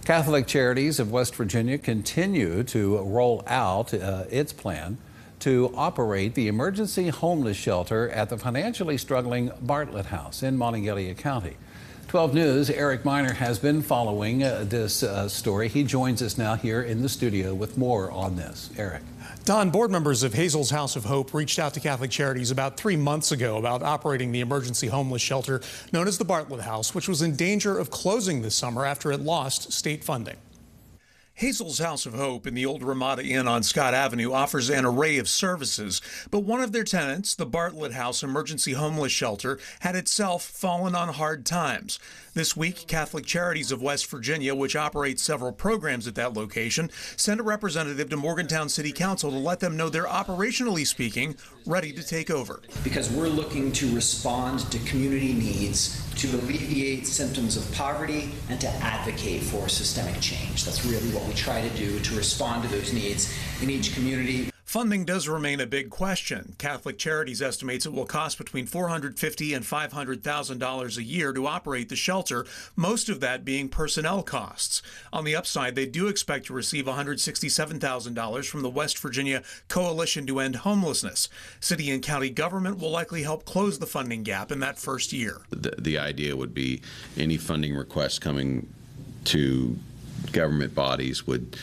Catholic Charities of West Virginia continue to roll out its plan to operate the emergency homeless shelter at the financially struggling Bartlett House in Monongalia County. 12 News' Eric Miner has been following this story. He joins us now here in the studio with more on this. Eric. Don, board members of Hazel's House of Hope reached out to Catholic Charities about 3 months ago about operating the emergency homeless shelter known as the Bartlett House, which was in danger of closing this summer after it lost state funding. Hazel's House of Hope in the old Ramada Inn on Scott Avenue offers an array of services, but one of their tenants, the Bartlett House Emergency Homeless Shelter, had itself fallen on hard times. This week, Catholic Charities of West Virginia, which operates several programs at that location, sent a representative to Morgantown City Council to let them know they're operationally speaking ready to take over. Because we're looking to respond to community needs, to alleviate symptoms of poverty, and to advocate for systemic change. That's really what we try to do, to respond to those needs in each community. Funding does remain a big question. Catholic Charities estimates it will cost between $450,000 and $500,000 a year to operate the shelter, most of that being personnel costs. On the upside, they do expect to receive $167,000 from the West Virginia Coalition to End Homelessness. City and county government will likely help close the funding gap in that first year. The idea would be any funding requests coming to government bodies would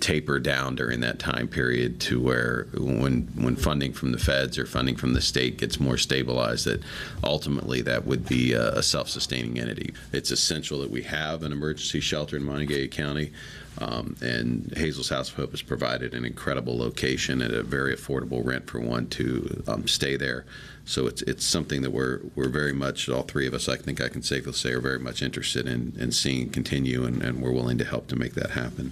taper down during that time period to where when funding from the feds or funding from the state gets more stabilized, that ultimately that would be a self-sustaining entity. It's essential that we have an emergency shelter in Monongalia County, and Hazel's House of Hope has provided an incredible location at a very affordable rent for one to stay there. So it's something that we're very much, all three of us, I think I can safely say, are very much interested in seeing continue, and we're willing to help to make that happen.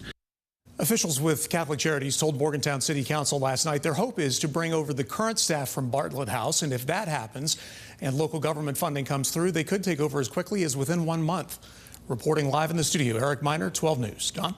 Officials with Catholic Charities told Morgantown City Council last night their hope is to bring over the current staff from Bartlett House, and if that happens and local government funding comes through, they could take over as quickly as within 1 month. Reporting live in the studio, Eric Miner, 12 News. Don?